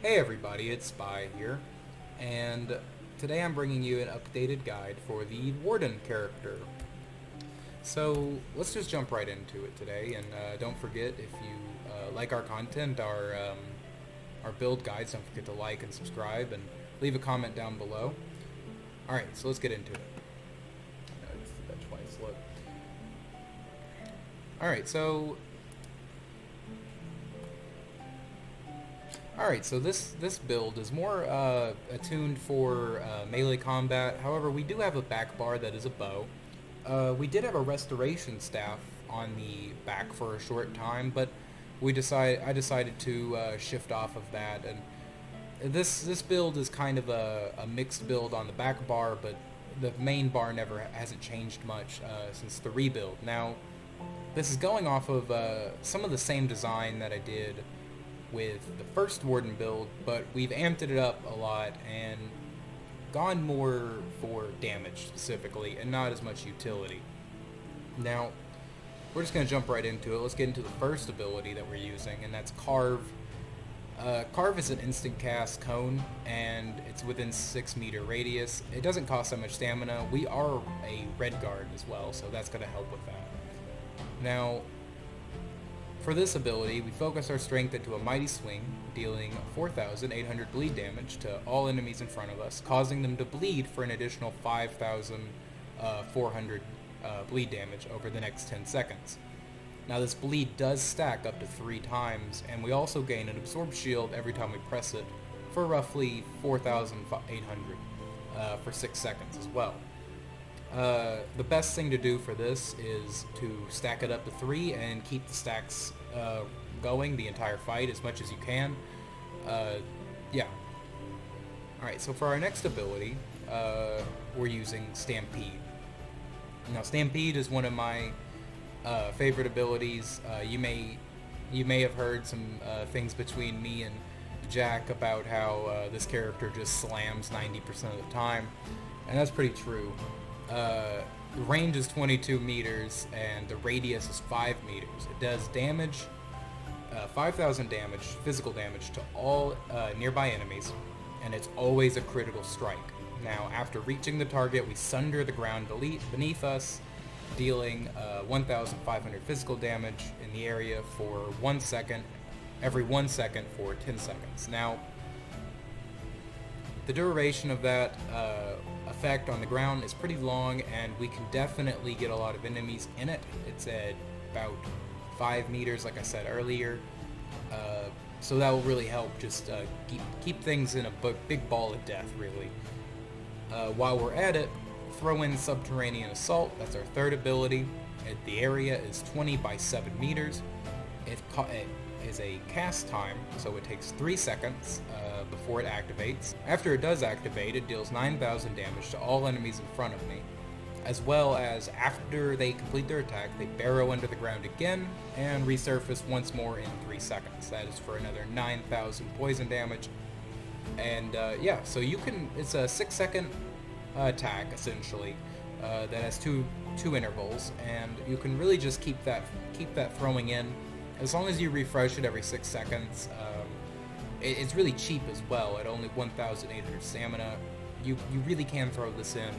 Hey everybody, it's Spy here, and today I'm bringing you an updated guide for the Warden character. So let's just jump right into it today, and don't forget, if you like our content, our build guides, don't forget to like and subscribe and leave a comment down below. Alright, so let's get into it. I just did that twice, look. Alright, so this build is more attuned for melee combat. However, we do have a back bar that is a bow. We did have a restoration staff on the back for a short time, but I decided to shift off of that. And this build is kind of a mixed build on the back bar, but the main bar hasn't changed much since the rebuild. Now, this is going off of some of the same design that I did with the first Warden build, but we've amped it up a lot and gone more for damage specifically and not as much utility. Now, we're just going to jump right into it. Let's get into the first ability that we're using, and that's Carve. Carve is an instant cast cone, and it's within 6-meter radius. It doesn't cost that much stamina. We are a red guard as well, so that's going to help with that. Now, for this ability, we focus our strength into a mighty swing, dealing 4,800 bleed damage to all enemies in front of us, causing them to bleed for an additional 5,400 bleed damage over the next 10 seconds. Now, this bleed does stack up to 3 times, and we also gain an absorb shield every time we press it for roughly 4,800 for 6 seconds as well. The best thing to do for this is to stack it up to 3 and keep the stacks going the entire fight as much as you can. Yeah. Alright, so for our next ability, we're using Stampede. Now, Stampede is one of my favorite abilities. You may have heard some things between me and Jack about how this character just slams 90% of the time, and that's pretty true. The range is 22 meters and the radius is 5 meters. It does damage, 5,000 damage, physical damage to all nearby enemies, and it's always a critical strike. Now, after reaching the target, we sunder the ground beneath us, dealing 1,500 physical damage in the area for 1 second, every 1 second for 10 seconds. Now, the duration of that effect on the ground is pretty long, and we can definitely get a lot of enemies in it. It's at about 5 meters, like I said earlier, so that will really help just keep things in a big ball of death, really. While we're at it, throw in Subterranean Assault. That's our third ability. The area is 20 by 7 meters. It is a cast time, so it takes 3 seconds before it activates. After it does activate, it deals 9,000 damage to all enemies in front of me, as well as after they complete their attack, they burrow under the ground again and resurface once more in 3 seconds. That is for another 9,000 poison damage. And yeah, so it's a 6-second attack essentially that has two intervals, and you can really just keep that throwing in. As long as you refresh it every 6 seconds, it's really cheap as well. At only 1,800 stamina, you really can throw this in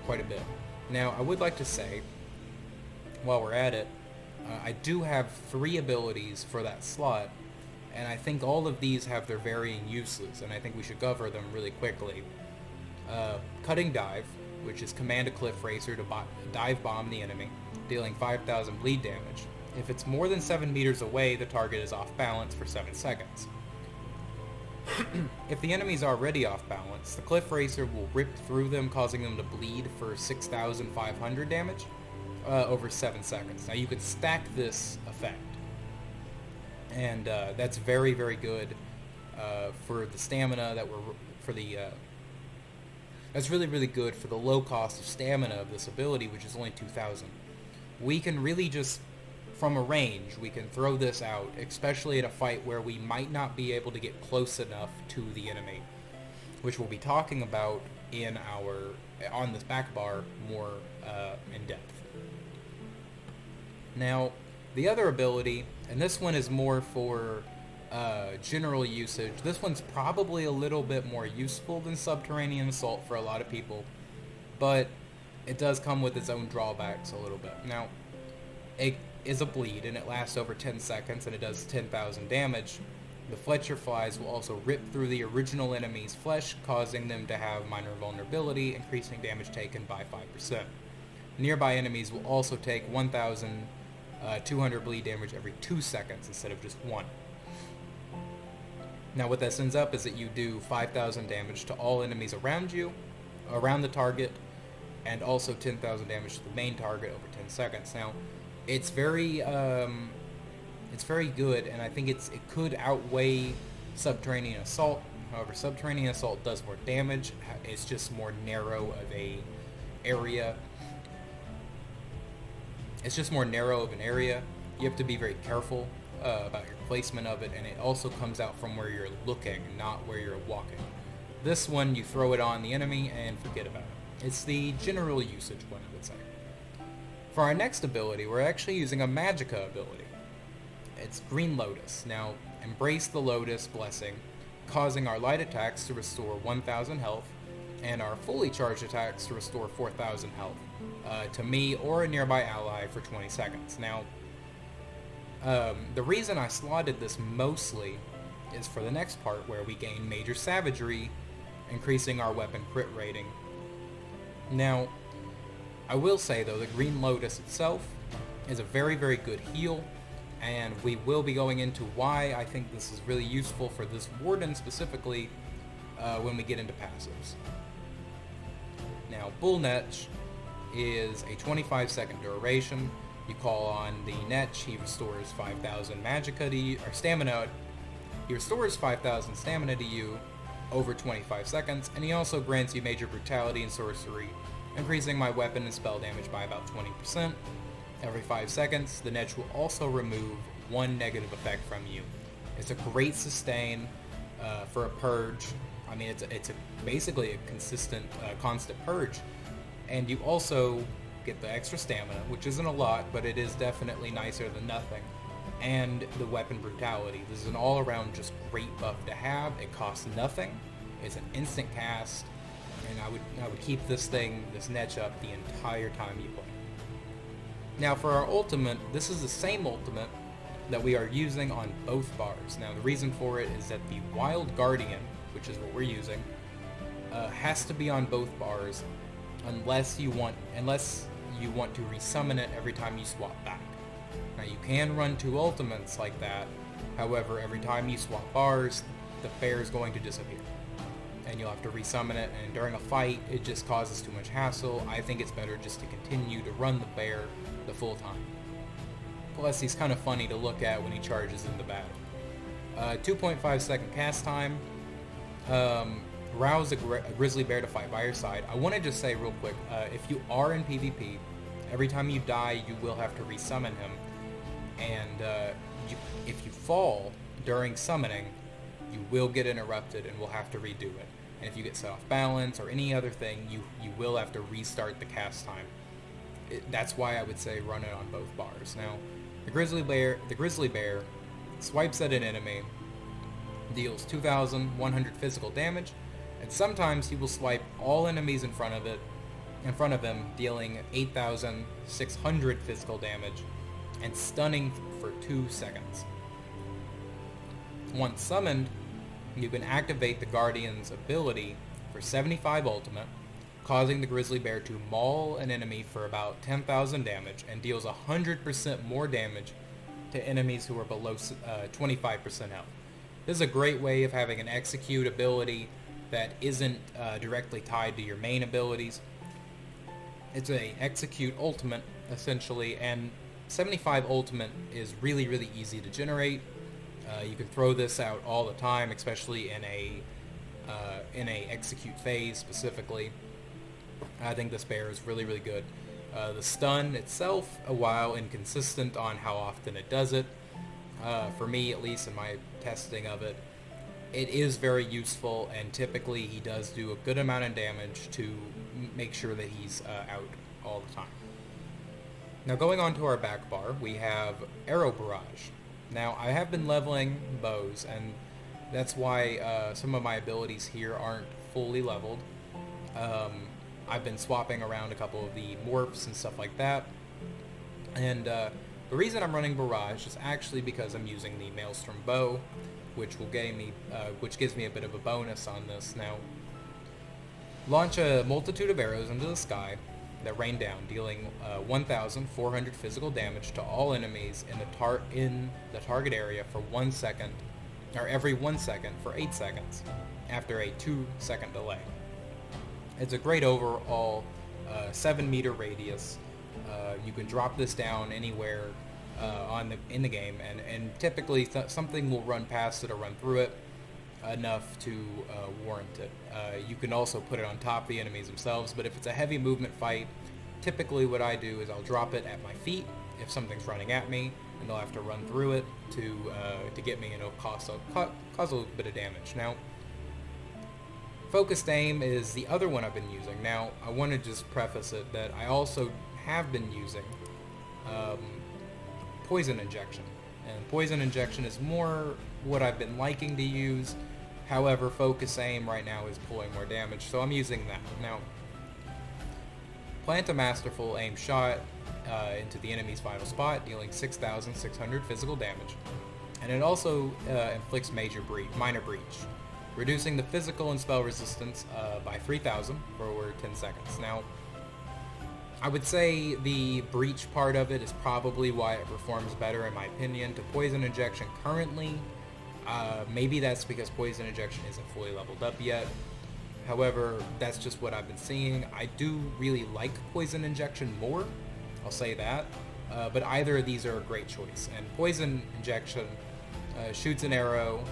quite a bit. Now, I would like to say, while we're at it, I do have 3 abilities for that slot, and I think all of these have their varying uses, and I think we should cover them really quickly. Cutting Dive, which is command a Cliff Racer to dive bomb the enemy, dealing 5,000 bleed damage. If it's more than 7 meters away, the target is off balance for 7 seconds. If the enemy's already off balance, the Cliff Racer will rip through them, causing them to bleed for 6,500 damage over 7 seconds. Now, you can stack this effect, and that's very, very good for the stamina that's really, really good for the low cost of stamina of this ability, which is only 2,000. We can really just, from a range, we can throw this out, especially in a fight where we might not be able to get close enough to the enemy, which we'll be talking about on this back bar more in depth. Now, the other ability, and this one is more for general usage, this one's probably a little bit more useful than Subterranean Assault for a lot of people, but it does come with its own drawbacks a little bit. Now, it is a bleed, and it lasts over 10 seconds, and it does 10,000 damage. The Fletcher Flies will also rip through the original enemy's flesh, causing them to have minor vulnerability, increasing damage taken by 5%. Nearby enemies will also take 1,200 bleed damage every 2 seconds instead of just 1. Now what this ends up is that you do 5,000 damage to all enemies around you, around the target, and also 10,000 damage to the main target over 10 seconds. Now, it's very good, and I think it could outweigh Subterranean Assault. However, Subterranean Assault does more damage. It's just more narrow of a area. It's just more narrow of an area. You have to be very careful about your placement of it, and it also comes out from where you're looking, not where you're walking. This one, you throw it on the enemy and forget about it. It's the general usage one, I would say. For our next ability, we're actually using a Magicka ability. It's Green Lotus. Now, embrace the Lotus Blessing, causing our light attacks to restore 1,000 health, and our fully charged attacks to restore 4,000 health, to me or a nearby ally for 20 seconds. Now, the reason I slotted this mostly is for the next part where we gain Major Savagery, increasing our weapon crit rating. Now, I will say though, the Green Lotus itself is a very, very good heal, and we will be going into why I think this is really useful for this Warden specifically when we get into passives. Now, Bull Netch is a 25-second duration. You call on the Netch, he restores 5,000 Magicka to you, or stamina. He restores 5,000 stamina to you over 25 seconds, and he also grants you Major Brutality and Sorcery, increasing my weapon and spell damage by about 20%. Every 5 seconds, the Netch will also remove 1 negative effect from you. It's a great sustain for a purge. I mean, it's basically a constant purge. And you also get the extra stamina, which isn't a lot, but it is definitely nicer than nothing. And the weapon brutality. This is an all-around just great buff to have. It costs nothing. It's an instant cast, and I would keep this Netch up the entire time you play. Now for our ultimate, this is the same ultimate that we are using on both bars. Now the reason for it is that the Wild Guardian, which is what we're using, has to be on both bars unless you want to resummon it every time you swap back. Now you can run 2 ultimates like that, however every time you swap bars, the bear is going to disappear. And you'll have to resummon it, and during a fight, it just causes too much hassle. I think it's better just to continue to run the bear the full time. Plus, he's kind of funny to look at when he charges into battle. 2.5 second cast time. Rouse a grizzly bear to fight by your side. I want to just say real quick, if you are in PvP, every time you die, you will have to resummon him. And if you fall during summoning, you will get interrupted and will have to redo it. And if you get set off balance or any other thing, you will have to restart the cast time. That's why I would say run it on both bars. Now, the grizzly bear swipes at an enemy, deals 2,100 physical damage, and sometimes he will swipe all enemies in front of him, dealing 8,600 physical damage and stunning for 2 seconds. Once summoned, you can activate the Guardian's ability for 75 ultimate, causing the grizzly bear to maul an enemy for about 10,000 damage and deals 100% more damage to enemies who are below 25% health. This is a great way of having an execute ability that isn't directly tied to your main abilities. It's a execute ultimate, essentially, and 75 ultimate is really, really easy to generate. You can throw this out all the time, especially in a execute phase specifically. I think this bear is really, really good. The stun itself, a while inconsistent on how often it does it. For me, at least in my testing of it, it is very useful, and typically he does do a good amount of damage to make sure that he's out all the time. Now going on to our back bar, we have Arrow Barrage. Now, I have been leveling bows, and that's why some of my abilities here aren't fully leveled. I've been swapping around a couple of the morphs and stuff like that. And the reason I'm running Barrage is actually because I'm using the Maelstrom bow, which gives me a bit of a bonus on this. Now, launch a multitude of arrows into the sky that rain down, dealing 1,400 physical damage to all enemies in the target area for 1 second, or every 1 second for 8 seconds, after a 2-second delay. It's a great overall 7-meter radius. You can drop this down anywhere in the game, and typically something will run past it or run through it enough to warrant it. You can also put it on top of the enemies themselves, but if it's a heavy movement fight, typically what I do is I'll drop it at my feet if something's running at me, and they'll have to run through it to get me, and it'll cause a little bit of damage. Now, Focused Aim is the other one I've been using. Now, I want to just preface it that I also have been using Poison Injection. And Poison Injection is more what I've been liking to use. However, Focus Aim right now is pulling more damage, so I'm using that. Now, plant a masterful aim shot into the enemy's vital spot, dealing 6,600 physical damage. And it also inflicts minor breach, reducing the physical and spell resistance by 3,000 for over 10 seconds. Now, I would say the breach part of it is probably why it performs better, in my opinion, to Poison Injection currently. Maybe that's because Poison Injection isn't fully leveled up yet. However, that's just what I've been seeing. I do really like Poison Injection more, I'll say that. But either of these are a great choice. And Poison Injection shoots an arrow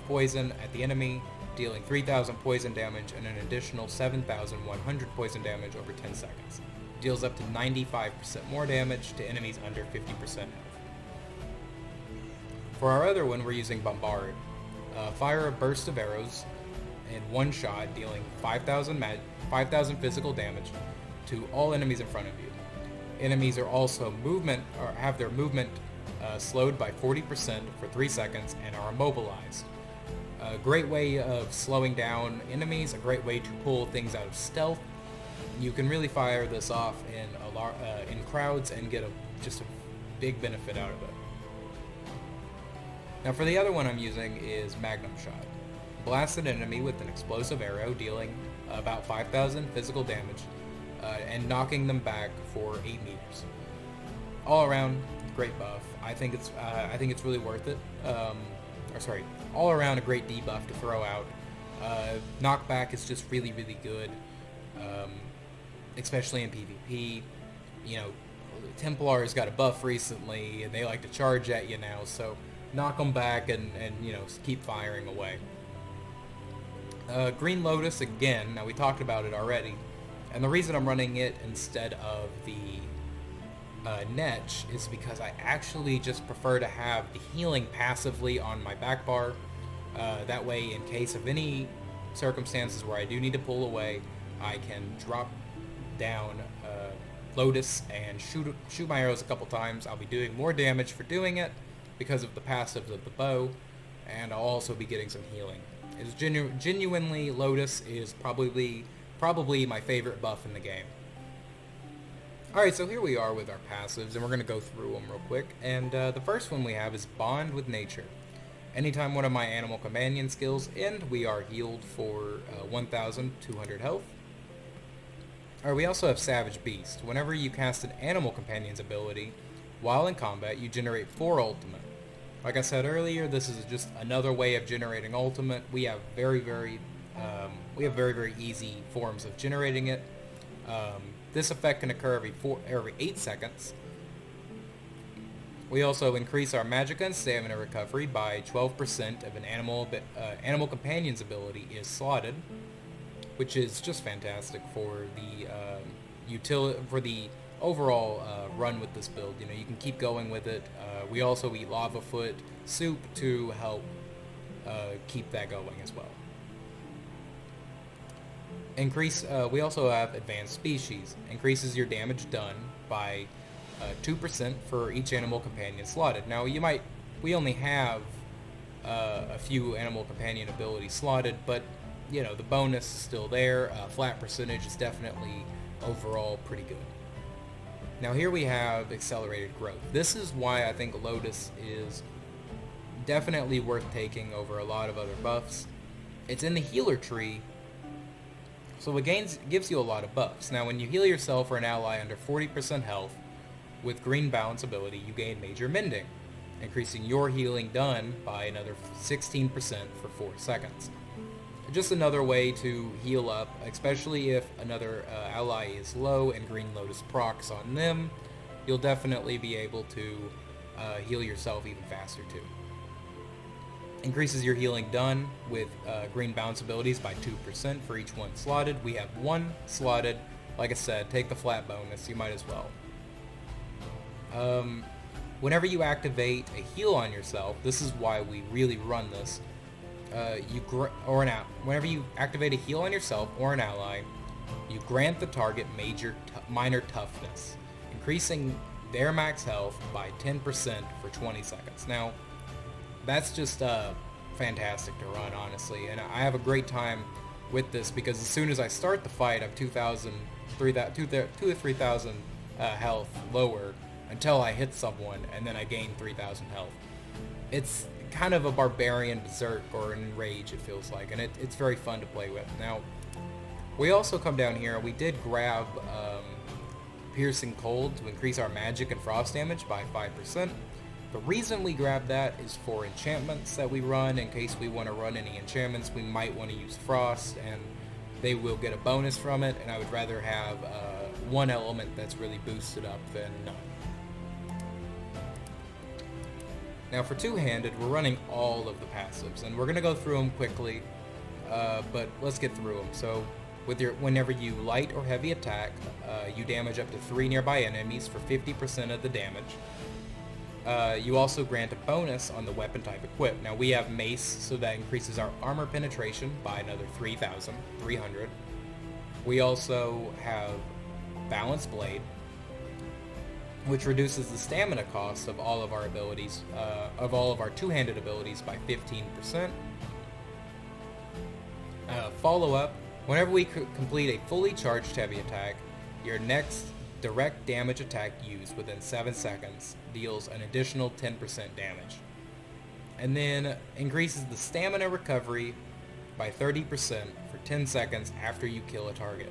poison at the enemy, dealing 3,000 poison damage and an additional 7,100 poison damage over 10 seconds. Deals up to 95% more damage to enemies under 50% health. For our other one, we're using Bombard. Fire a burst of arrows in one shot, dealing 5,000 physical damage to all enemies in front of you. Enemies are also have their movement slowed by 40% for 3 seconds and are immobilized. A great way of slowing down enemies, a great way to pull things out of stealth. You can really fire this off in crowds and get just a big benefit out of it. Now, for the other one I'm using is Magnum Shot. Blast an enemy with an explosive arrow, dealing about 5,000 physical damage and knocking them back for 8 meters. All around, great buff. I think it's really worth it. All around a great debuff to throw out. Knockback is just really, really good, especially in PvP. You know, Templars got a buff recently, and they like to charge at you now, so knock them back and keep firing away. Green Lotus, again, now we talked about it already, and the reason I'm running it instead of the Netch is because I actually just prefer to have the healing passively on my back bar. That way, in case of any circumstances where I do need to pull away, I can drop down Lotus and shoot my arrows a couple times. I'll be doing more damage for doing it because of the passives of the bow, and I'll also be getting some healing. It's genuinely, Lotus is probably my favorite buff in the game. Alright, so here we are with our passives, and we're going to go through them real quick. And the first one we have is Bond with Nature. Anytime one of my animal companion skills end, we are healed for 1,200 health. Alright, we also have Savage Beast. Whenever you cast an animal companion's ability while in combat, you generate 4 ultimate. Like I said earlier, this is just another way of generating ultimate. We have very, very easy forms of generating it. This effect can occur every 8 seconds. We also increase our magicka and stamina recovery by 12% if an animal companion's ability is slotted, which is just fantastic for the overall run with this build. You know, you can keep going with it. We also eat lava foot soup to help keep that going as well. We also have Advanced Species. Increases your damage done by 2% for each animal companion slotted. Now, you might we only have a few animal companion abilities slotted, but you know, the bonus is still there. Flat percentage is definitely overall pretty good. Now here we have accelerated growth. This is why I think Lotus is definitely worth taking over a lot of other buffs. It's in the healer tree, so it gives you a lot of buffs. Now when you heal yourself or an ally under 40% health with green balance ability, you gain major mending, increasing your healing done by another 16% for 4 seconds. Just another way to heal up, especially if another ally is low and Green Lotus procs on them. You'll definitely be able to heal yourself even faster too. Increases your healing done with green bounce abilities by 2% for each one slotted. We have 1 slotted. Like I said, take the flat bonus, you might as well. Whenever you activate a heal on yourself, this is why we really run this. Whenever you activate a heal on yourself or an ally, you grant the target minor toughness, increasing their max health by 10% for 20 seconds. Now, that's just fantastic to run, honestly, and I have a great time with this because as soon as I start the fight, I'm 2,000 to 3,000 health lower until I hit someone, and then I gain 3,000 health. It's kind of a barbarian berserk or an enrage, it feels like, and it's very fun to play with. Now, we also come down here, we did grab Piercing Cold to increase our magic and frost damage by 5%. The reason we grabbed that is for enchantments that we run. In case we want to run any enchantments, we might want to use frost, and they will get a bonus from it, and I would rather have one element that's really boosted up than none. Now for two-handed, we're running all of the passives, and we're going to go through them quickly, but let's get through them. So whenever you light or heavy attack, you damage up to 3 nearby enemies for 50% of the damage. You also grant a bonus on the weapon type equipped. Now we have mace, so that increases our armor penetration by another 3,300. We also have balance blade, which reduces the stamina cost of all of our abilities, of all of our two-handed abilities by 15%. Follow up, whenever we complete a fully charged heavy attack, your next direct damage attack used within 7 seconds deals an additional 10% damage. And then increases the stamina recovery by 30% for 10 seconds after you kill a target.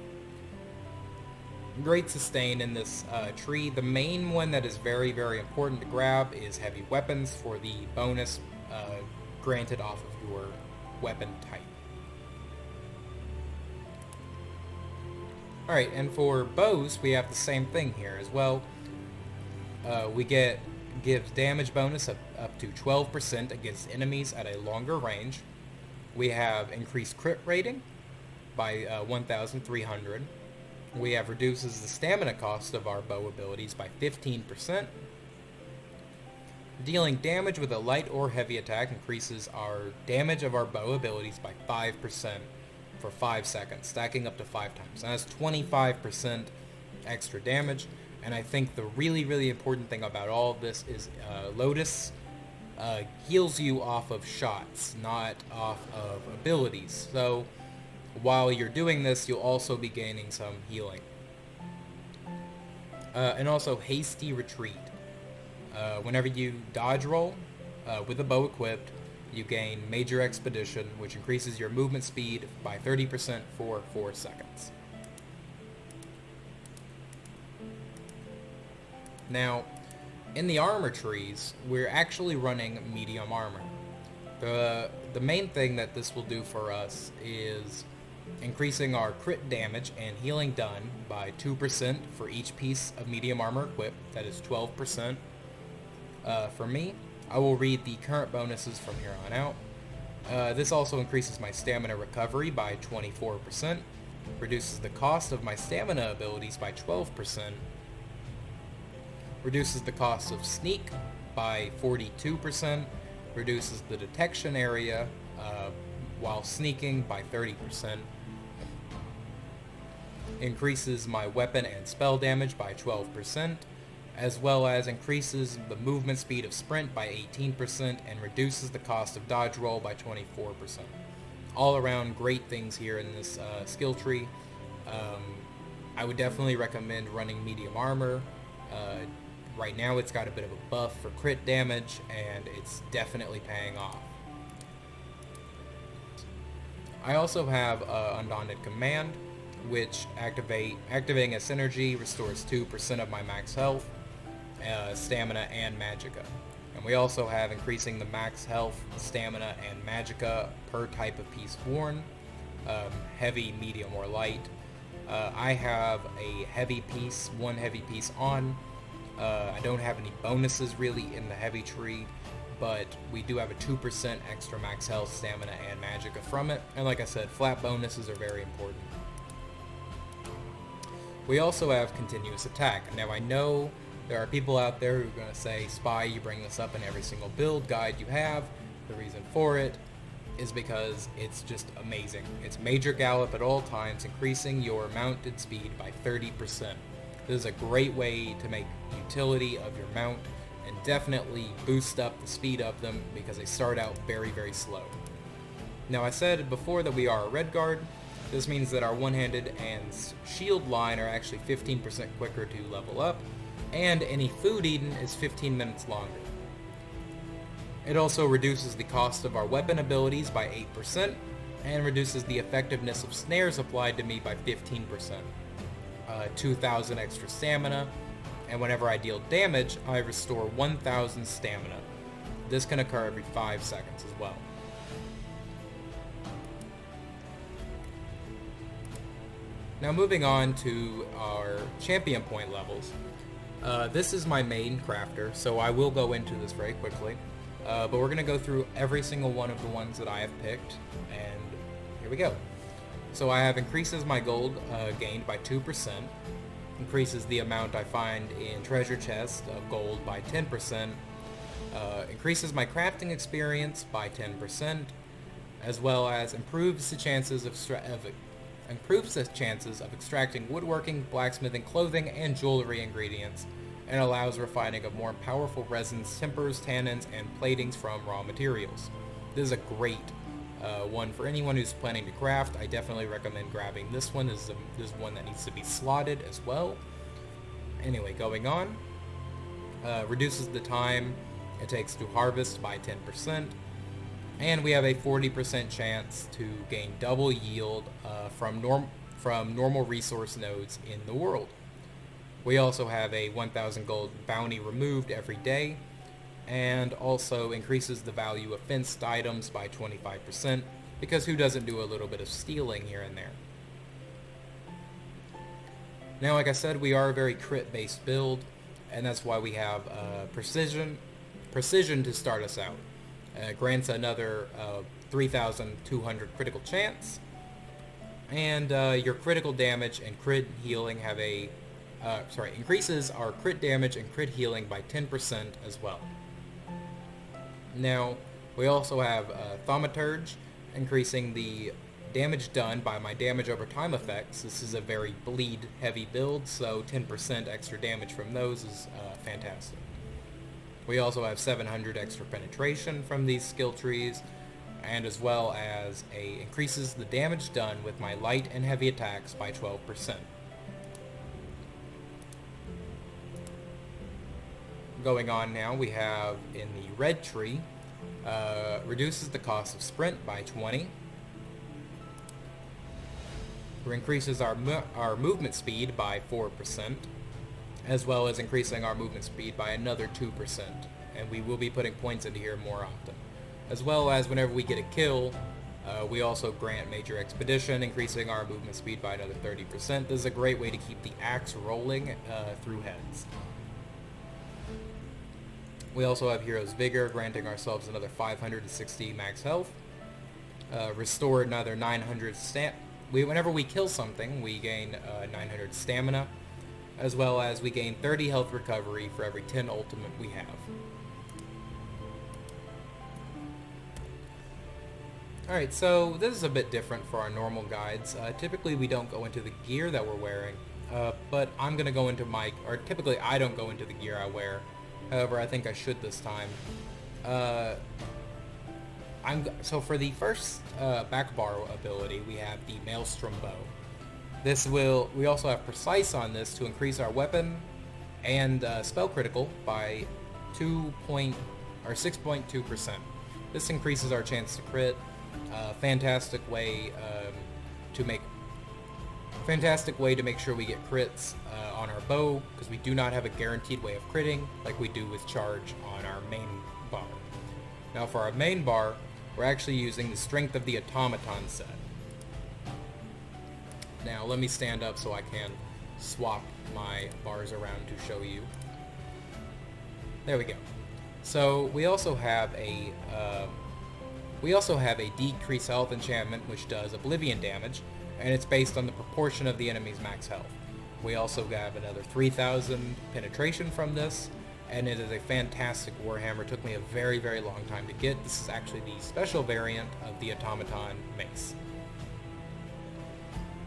Great sustain in this tree. The main one that is very, very important to grab is heavy weapons for the bonus granted off of your weapon type. Alright, and for bows, we have the same thing here as well. Gives damage bonus up to 12% against enemies at a longer range. We have increased crit rating by 1,300. We have reduces the stamina cost of our bow abilities by 15%. Dealing damage with a light or heavy attack increases our damage of our bow abilities by 5% for 5 seconds, stacking up to 5 times. And that's 25% extra damage. And I think the really, really important thing about all of this is Lotus heals you off of shots, not off of abilities. So while you're doing this, you'll also be gaining some healing. And also hasty retreat. Whenever you dodge roll with a bow equipped, you gain major expedition, which increases your movement speed by 30% for 4 seconds. Now, in the armor trees, we're actually running medium armor. The main thing that this will do for us is increasing our crit damage and healing done by 2% for each piece of medium armor equipped. That is 12%. For me, I will read the current bonuses from here on out. This also increases my stamina recovery by 24%, reduces the cost of my stamina abilities by 12%, reduces the cost of sneak by 42%, reduces the detection area while sneaking by 30%, increases my weapon and spell damage by 12%, as well as increases the movement speed of sprint by 18% and reduces the cost of dodge roll by 24%. All around great things here in this skill tree. I would definitely recommend running medium armor. Right now it's got a bit of a buff for crit damage, and it's definitely paying off. I also have Undaunted Command, which activating a synergy restores 2% of my max health, stamina, and magicka. And we also have increasing the max health, stamina, and magicka per type of piece worn, heavy, medium, or light. I have a heavy piece, one heavy piece on. I don't have any bonuses really in the heavy tree, but we do have a 2% extra max health, stamina, and magicka from it. And like I said, flat bonuses are very important. We also have continuous attack. Now I know there are people out there who are going to say, Spy, you bring this up in every single build guide you have. The reason for it is because it's just amazing. It's major gallop at all times, increasing your mounted speed by 30%. This is a great way to make utility of your mount and definitely boost up the speed of them because they start out very, very slow. Now I said before that we are a red guard. This means that our one-handed and shield line are actually 15% quicker to level up, and any food eaten is 15 minutes longer. It also reduces the cost of our weapon abilities by 8%, and reduces the effectiveness of snares applied to me by 15%. 2,000 extra stamina, and whenever I deal damage, I restore 1,000 stamina. This can occur every 5 seconds as well. Now moving on to our champion point levels. This is my main crafter, so I will go into this very quickly. But we're going to go through every single one of the ones that I have picked, and here we go. So I have increases my gold gained by 2%, increases the amount I find in treasure chests of gold by 10%, increases my crafting experience by 10%, as well as improves the chances of extracting woodworking, blacksmithing, clothing, and jewelry ingredients, and allows refining of more powerful resins, tempers, tannins, and platings from raw materials. This is a great one for anyone who's planning to craft. I definitely recommend grabbing this one. This is one that needs to be slotted as well. Anyway, going on. Reduces the time it takes to harvest by 10%. And we have a 40% chance to gain double yield from normal resource nodes in the world. We also have a 1,000 gold bounty removed every day, and also increases the value of fenced items by 25%, because who doesn't do a little bit of stealing here and there? Now, like I said, we are a very crit-based build, and that's why we have precision to start us out. Grants another 3,200 critical chance, and your critical damage and crit healing have a increases our crit damage and crit healing by 10% as well. Now, we also have Thaumaturge, increasing the damage done by my damage over time effects. This is a very bleed heavy build, so 10% extra damage from those is fantastic. We also have 700 extra penetration from these skill trees, and as well as increases the damage done with my light and heavy attacks by 12%. Going on now, we have in the red tree, reduces the cost of sprint by 20, increases our movement speed by 4%, as well as increasing our movement speed by another 2%, and we will be putting points into here more often. As well as whenever we get a kill, we also grant major expedition, increasing our movement speed by another 30%. This is a great way to keep the axe rolling through heads. We also have Hero's Vigor, granting ourselves another 560 max health. Restore another 900 whenever we kill something, we gain 900 stamina, as well as we gain 30 health recovery for every 10 ultimate we have. Alright, so this is a bit different for our normal guides. Typically we don't go into the gear that we're wearing, but I'm going to go into typically I don't go into the gear I wear. However, I think I should this time. So for the first back bar ability, we have the Maelstrom Bow. We also have Precise on this to increase our weapon and spell critical by 6.2%. This increases our chance to crit. Fantastic way to make sure we get crits on our bow, because we do not have a guaranteed way of critting like we do with charge on our main bar. Now for our main bar, we're actually using the Strength of the Automaton set. Now let me stand up so I can swap my bars around to show you. There we go. So we also have a decreased health enchantment which does oblivion damage, and it's based on the proportion of the enemy's max health. We also have another 3,000 penetration from this, and it is a fantastic warhammer. It took me a very, very long time to get. This is actually the special variant of the Automaton Mace.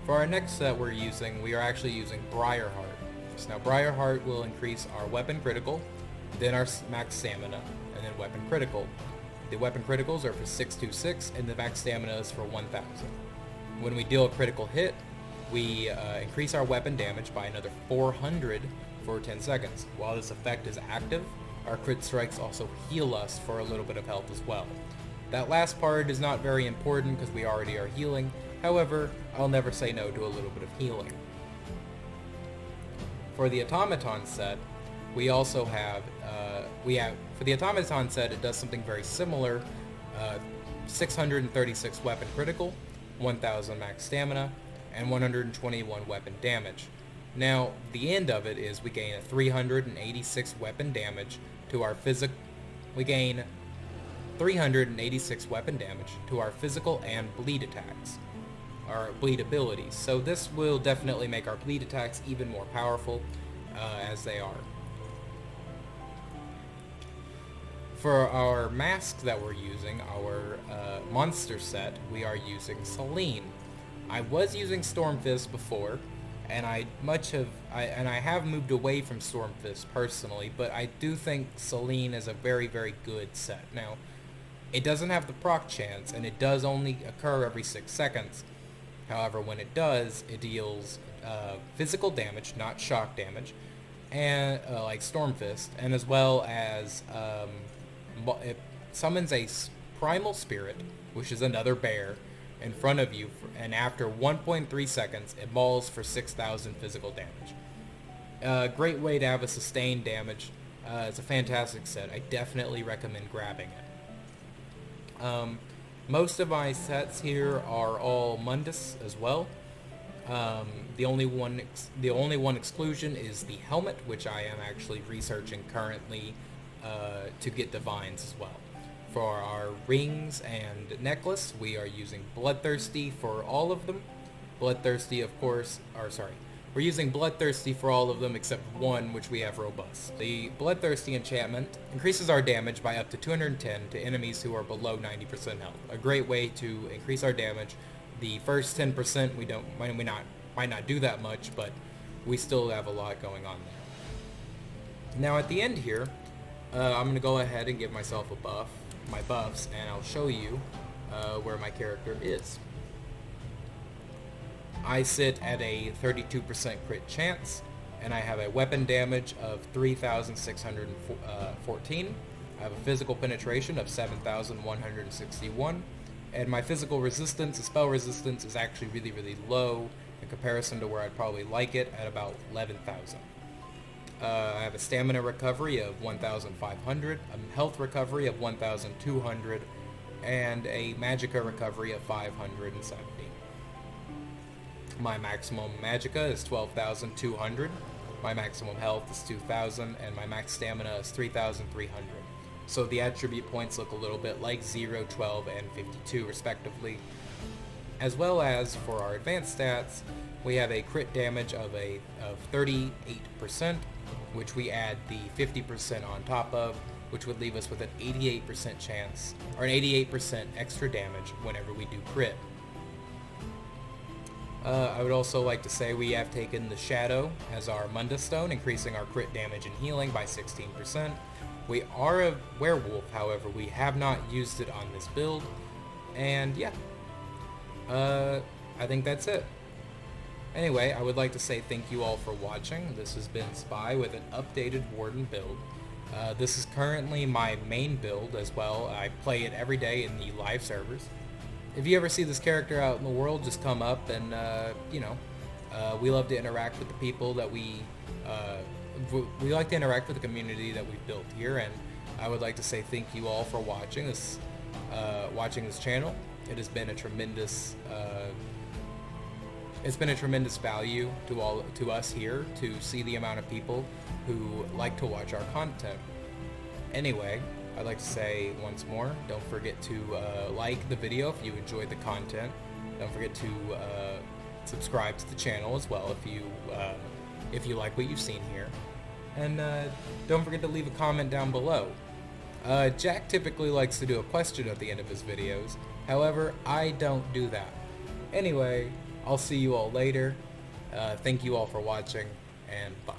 For our next set we are actually using Briarheart. So now Briarheart will increase our weapon critical, then our max stamina, and then weapon critical. The weapon criticals are for 626, and the max stamina is for 1000. When we deal a critical hit, we increase our weapon damage by another 400 for 10 seconds. While this effect is active, our crit strikes also heal us for a little bit of health as well. That last part is not very important because we already are healing. However, I'll never say no to a little bit of healing. For the Automaton set, we also have, for the Automaton set, it does something very similar. 636 weapon critical, 1000 max stamina, and 121 weapon damage. Now, the end of it is we gain a 386 weapon damage to our we gain 386 weapon damage to our physical and bleed attacks, our bleed abilities. So this will definitely make our bleed attacks even more powerful, as they are. For our mask that we're using, our monster set, we are using Selene. I was using Stormfist before, and I have moved away from Stormfist personally, but I do think Selene is a very, very good set. Now, it doesn't have the proc chance, and it does only occur every 6 seconds. However, when it does, it deals physical damage, not shock damage, and like Stormfist, and as well as it summons a primal spirit, which is another bear, in front of you, and after 1.3 seconds, it mauls for 6,000 physical damage. Great way to have a sustained damage. It's a fantastic set. I definitely recommend grabbing it. Most of my sets here are all Mundus as well. The only one exclusion is the helmet, which I am actually researching currently to get divines as well. For our rings and necklace, we are using Bloodthirsty for all of them. Bloodthirsty, of course, we're using Bloodthirsty for all of them except one, which we have Robust. The Bloodthirsty enchantment increases our damage by up to 210 to enemies who are below 90% health. A great way to increase our damage. The first 10% might not do that much, but we still have a lot going on there. Now at the end here, I'm going to go ahead and give myself my buffs, and I'll show you where my character is. I sit at a 32% crit chance, and I have a weapon damage of 3,614. I have a physical penetration of 7,161, and my physical resistance, the spell resistance, is actually really, really low in comparison to where I'd probably like it, at about 11,000. I have a stamina recovery of 1,500, a health recovery of 1,200, and a magicka recovery of 570. My maximum magicka is 12,200, my maximum health is 2,000, and my max stamina is 3,300. So the attribute points look a little bit like 0, 12, and 52 respectively. As well as for our advanced stats, we have a crit damage of 38%, which we add the 50% on top of, which would leave us with an 88% chance, or an 88% extra damage whenever we do crit. I would also like to say we have taken the Shadow as our Mundus Stone, increasing our crit damage and healing by 16%. We are a werewolf, however, we have not used it on this build. And yeah, I think that's it. Anyway, I would like to say thank you all for watching. This has been Spy with an updated Warden build. This is currently my main build as well. I play it every day in the live servers. If you ever see this character out in the world, just come up and, we love to interact with the people that we like to interact with the community that we've built here, and I would like to say thank you all for watching this channel. It has been a tremendous value to us here to see the amount of people who like to watch our content. Anyway, I'd like to say once more, don't forget to like the video if you enjoyed the content. Don't forget to subscribe to the channel as well if you like what you've seen here. And don't forget to leave a comment down below. Jack typically likes to do a question at the end of his videos. However, I don't do that. Anyway, I'll see you all later. Thank you all for watching, and bye.